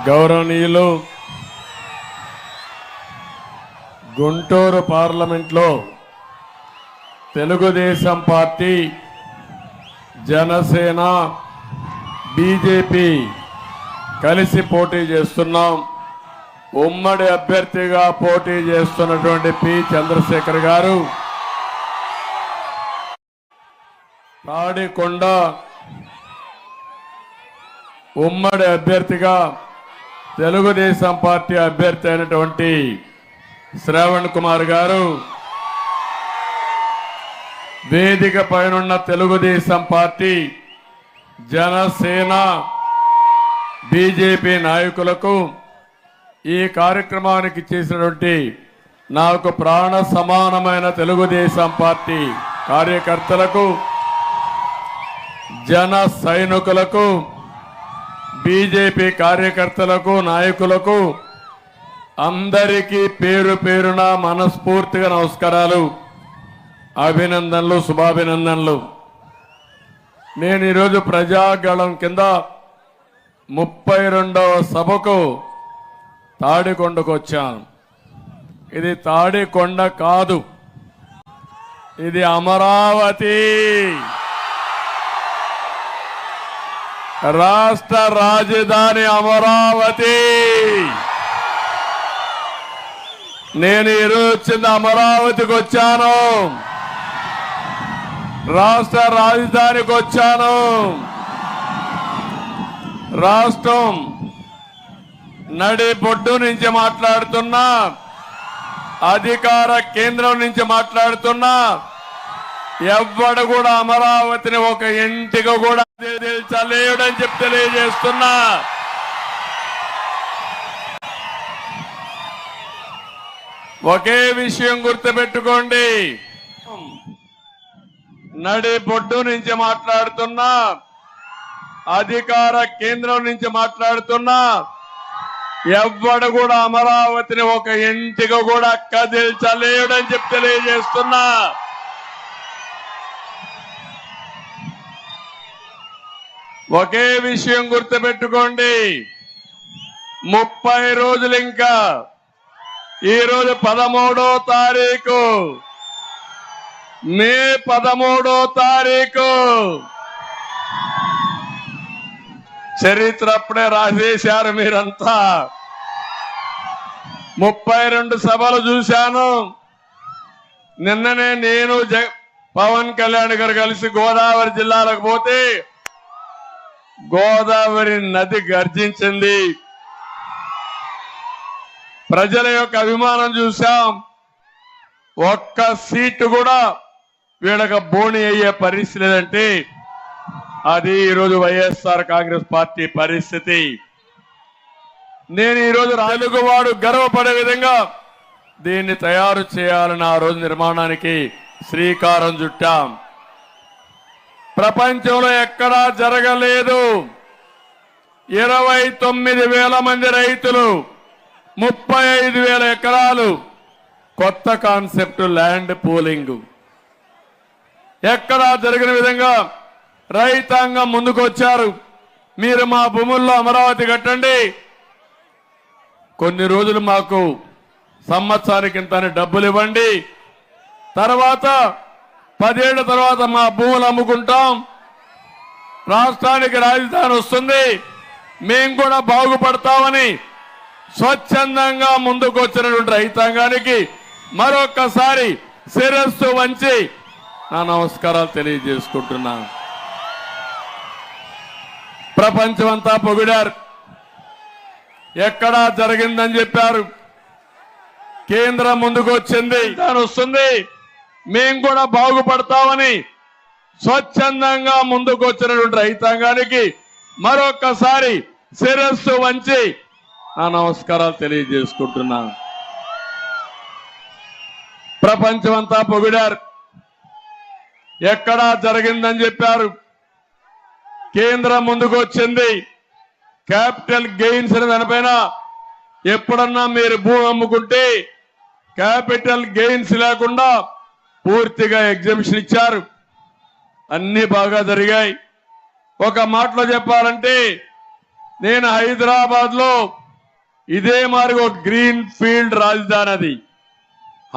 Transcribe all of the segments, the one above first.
గౌరవనీయులు గుంటూరు పార్లమెంట్లో Telugu Desam party, Janasena, BJP కలిసి పోటీ చేస్తున్నాం. ఉమ్మడి అభ్యర్థిగా పోటీ చేస్తున్నటువంటి పి చంద్రశేఖర్ గారు తాడికొండ ఉమ్మడి అభ్యర్థిగా తెలుగుదేశం పార్టీ అభ్యర్థి అయినటువంటి శ్రావణ్ కుమార్ గారు వేదిక పైనున్న తెలుగుదేశం పార్టీ, జనసేన, బీజేపీ నాయకులకు ఈ కార్యక్రమానికి చేసినటువంటి నాకు ప్రాణ సమానమైన తెలుగుదేశం పార్టీ కార్యకర్తలకు, జన సైనికులకు, బీజేపీ కార్యకర్తలకు, నాయకులకు అందరికీ పేరు పేరున మనస్ఫూర్తిగా నమస్కారాలు, అభినందనలు, శుభాభినందనలు. నేను ఈరోజు ప్రజాగళం కింద 32వ సభకు తాడికొండకు వచ్చాను. ఇది తాడికొండ కాదు, ఇది అమరావతి. రాష్ట్ర రాజధాని అమరావతి. నేను ఈరోజు వచ్చింది అమరావతికి వచ్చాను, రాష్ట్ర రాజధానికి వచ్చాను. రాష్ట్రం నడిబొడ్డు నుంచి మాట్లాడుతున్నా, అధికార కేంద్రం నుంచి మాట్లాడుతున్నా. ఎవ్వడు కూడా అమరావతిని ఒక ఇంటికి కూడా చలేయుడని చెప్పి తెలియజేస్తున్నా. ఒకే విషయం గుర్తుపెట్టుకోండి, నడిబొడ్డు నుంచి మాట్లాడుతున్నా, అధికార కేంద్రం నుంచి మాట్లాడుతున్నా. ఎవ్వడు కూడా అమరావతిని ఒక ఇంటికి కూడా కదిల్చలేడని చెప్పి తెలియజేస్తున్నా. ఒకే విషయం గుర్తుపెట్టుకోండి, 30 రోజులు ఇంకా. ఈరోజు 13వ తారీఖు, మే 13వ తారీఖు. చరిత్ర అప్పుడే రాసేశారు మీరంతా. 32 సభలు చూశాను. నిన్ననే నేను పవన్ కళ్యాణ్ గారు కలిసి గోదావరి జిల్లాలకు పోతే గోదావరి నది గర్జించింది. ప్రజల యొక్క అభిమానం చూశాం. ఒక్క సీటు కూడా వీళ్ళకి బోణి అయ్యే పరిస్థితి లేదంటే అది ఈరోజు వైఎస్ఆర్ కాంగ్రెస్ పార్టీ పరిస్థితి. నేను ఈరోజు తెలుగువాడు గర్వపడే విధంగా దీన్ని తయారు చేయాలని ఆ రోజు నిర్మాణానికి శ్రీకారం చుట్టాం. ప్రపంచంలో ఎక్కడా జరగలేదు. 29,000 మంది రైతులు, 35,000 ఎకరాలు. కొత్త కాన్సెప్ట్ ల్యాండ్ పూలింగ్. ఎక్కడా జరిగిన విధంగా రైతాంగం ముందుకు వచ్చారు. మీరు మా భూముల్లో అమరావతి కట్టండి, కొన్ని రోజులు మాకు సంవత్సరానికి ఇంత డబ్బులు ఇవ్వండి, తర్వాత 10 ఏళ్ల తర్వాత మా భూములు అమ్ముకుంటాం, రాష్ట్రానికి రాజధాని వస్తుంది, మేము కూడా బాగుపడతామని స్వచ్ఛందంగా ముందుకు వచ్చినటువంటి రైతాంగానికి మరొక్కసారి శిరస్సు వంచి నా నమస్కారాలు తెలియజేసుకుంటున్నాను. ప్రపంచమంతా పొగిడారు, ఎక్కడా జరిగిందని చెప్పారు. కేంద్రం ముందుకు వచ్చింది, దాని వస్తుంది, మేము కూడా బాగుపడతామని స్వచ్ఛందంగా ముందుకు వచ్చినటువంటి రైతాంగానికి మరొక్కసారి శిరస్సు వంచి నా నమస్కారాలు తెలియజేసుకుంటున్నాను. ప్రపంచమంతా పొగిడారు, ఎక్కడా జరిగిందని చెప్పారు. కేంద్రం ముందుకు వచ్చింది. క్యాపిటల్ గెయిన్స్ అనే దానిపైన ఎప్పుడన్నా మీరు భూమి అమ్ముకుంటే క్యాపిటల్ గెయిన్స్ లేకుండా పూర్తిగా ఎగ్జామ్షన్ ఇచ్చారు. అన్ని బాగా జరిగాయి. ఒక మాటలో చెప్పాలంటే నేను హైదరాబాద్ లో ఇదే మరి ఒక గ్రీన్ ఫీల్డ్ రాజధాని అది.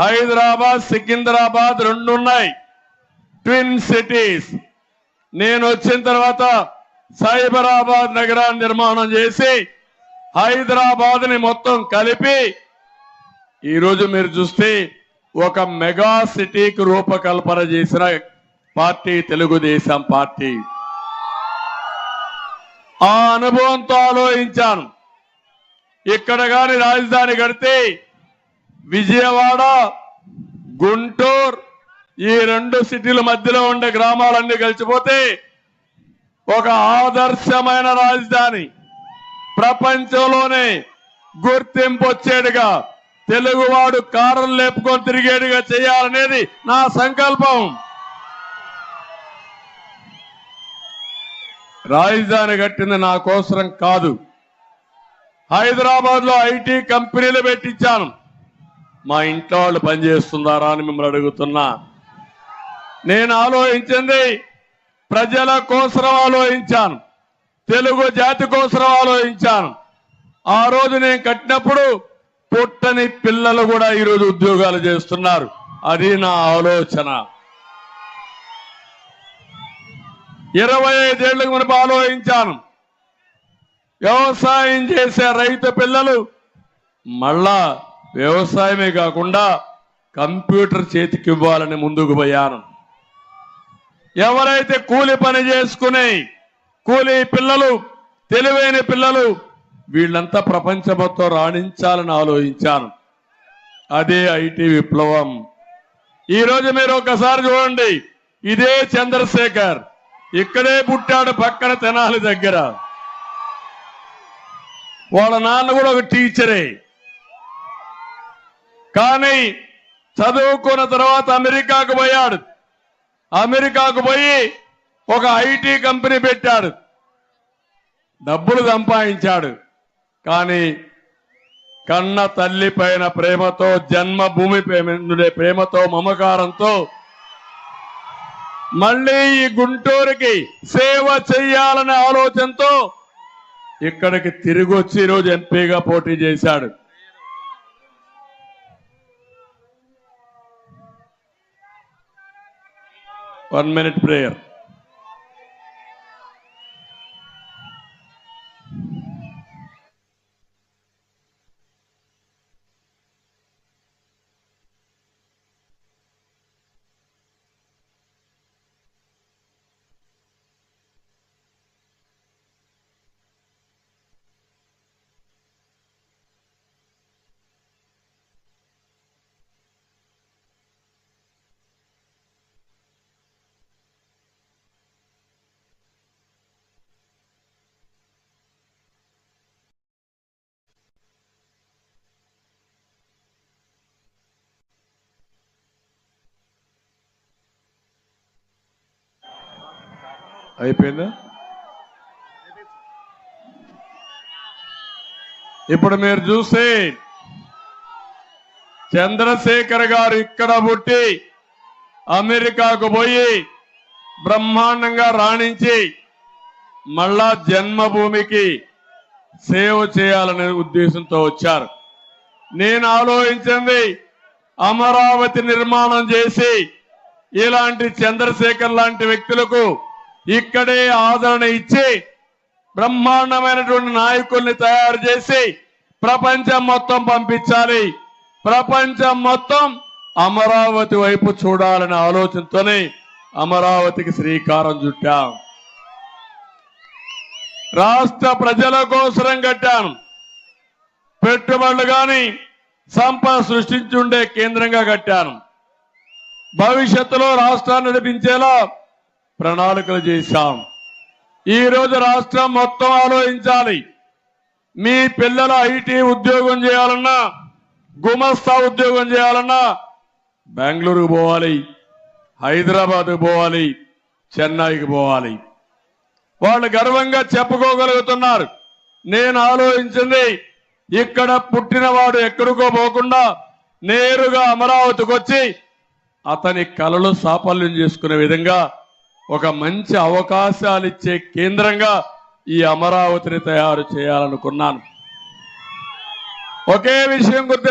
హైదరాబాద్ సికింద్రాబాద్ రెండు ఉన్నాయి, ట్విన్ సిటీస్. నేను వచ్చిన తర్వాత సైబరాబాద్ నగరాన్ని నిర్మాణం చేసి హైదరాబాద్ ని మొత్తం కలిపి ఈరోజు మీరు చూస్తే ఒక మెగా సిటీకి రూపకల్పన చేసిన పార్టీ తెలుగుదేశం పార్టీ. ఆ అనుభవంతో ఆలోచించాను, ఇక్కడ గాని రాజధాని కడితే విజయవాడ, గుంటూరు ఈ రెండు సిటీల మధ్యలో ఉండే గ్రామాలన్నీ కలిసిపోతే ఒక ఆదర్శమైన రాజధాని, ప్రపంచంలోనే గుర్తింపు వచ్చేడుగా, తెలుగువాడు కారులు లేపుకొని తిరిగేడుగా చేయాలనేది నా సంకల్పం. రాజధాని కట్టింది నా కోసరం కాదు. హైదరాబాద్ లో ఐటీ కంపెనీలు పెట్టించాను. మా ఇంట్లో వాళ్ళు పనిచేస్తున్నారా అని మిమ్మల్ని అడుగుతున్నా. నేను ఆలోచించింది ప్రజల కోసరం ఆలోచించాను, తెలుగు జాతి కోసరం ఆలోచించాను. ఆ రోజు నేను కట్టినప్పుడు పుట్టని పిల్లలు కూడా ఈరోజు ఉద్యోగాలు చేస్తున్నారు. అది నా ఆలోచన. 25 ఏళ్లకు మునుపు ఆలోచించాను, వ్యవసాయం చేసే రైతు పిల్లలు మళ్ళా వ్యవసాయమే కాకుండా కంప్యూటర్ చేతికి ఇవ్వాలని ముందుకు పోయాను. ఎవరైతే కూలి పని చేసుకునే కూలీ పిల్లలు, తెలివైన పిల్లలు, వీళ్ళంతా ప్రపంచం మొత్తం రాణించాలని ఆలోచించాను. అదే ఐటీ విప్లవం. ఈరోజు మీరు ఒకసారి చూడండి, ఇదే చంద్రశేఖర్ ఇక్కడే పుట్టాడు, పక్కన తెనాలి దగ్గర. వాళ్ళ నాన్న కూడా ఒక టీచరే. కానీ చదువుకున్న తర్వాత అమెరికాకు పోయాడు. అమెరికాకు పోయి ఒక ఐటీ కంపెనీ పెట్టాడు, డబ్బులు సంపాదించాడు. కానీ కన్న తల్లి పైన ప్రేమతో, జన్మభూమి ప్రేమతో, మమకారంతో మళ్ళీ ఈ గుంటూరుకి సేవ చెయ్యాలనే ఆలోచనతో ఇక్కడికి తిరిగి వచ్చి ఈరోజు ఎంపీగా పోటీ చేశాడు. One minute prayer. అయిపోయిందా? ఇప్పుడు మీరు చూస్తే చంద్రశేఖర్ గారు ఇక్కడ పుట్టి అమెరికాకు పోయి బ్రహ్మాండంగా రాణించి మళ్ళా జన్మభూమికి సేవ చేయాలనే ఉద్దేశంతో వచ్చారు. నేను ఆలోచించింది అమరావతి నిర్మాణం చేసి ఇలాంటి చంద్రశేఖర్ లాంటి వ్యక్తులకు ఇక్కడే ఆదరణ ఇచ్చి బ్రహ్మాండమైనటువంటి నాయకుల్ని తయారు చేసి ప్రపంచం మొత్తం పంపించాలి, ప్రపంచం మొత్తం అమరావతి వైపు చూడాలనే ఆలోచనతోనే అమరావతికి శ్రీకారం చుట్టాం. రాష్ట్ర ప్రజల కోసరం కట్టాను. పెట్టుబడులు గాని సంపద సృష్టించుండే కేంద్రంగా కట్టాను. భవిష్యత్తులో రాష్ట్రాన్ని నడిపించేలా ప్రణాళికలు చేశాం. ఈ రోజు రాష్ట్రం మొత్తం ఆలోచించాలి. మీ పిల్లల ఐటీ ఉద్యోగం చేయాలన్నా, గుమస్తా ఉద్యోగం చేయాలన్నా బెంగళూరుకు పోవాలి, హైదరాబాద్కు పోవాలి, చెన్నైకి పోవాలి. వాళ్ళు గర్వంగా చెప్పుకోగలుగుతున్నారు. నేను ఆలోచించింది ఇక్కడ పుట్టినవాడు ఎక్కడికో పోకుండా నేరుగా అమరావతికి వచ్చి అతని కలలు సాఫల్యం చేసుకునే విధంగా ఒక మంచి అవకాశాలు ఇచ్చే కేంద్రంగా ఈ అమరావతిని తయారు చేయాలనుకున్నాను. ఒకే విషయం గుర్తు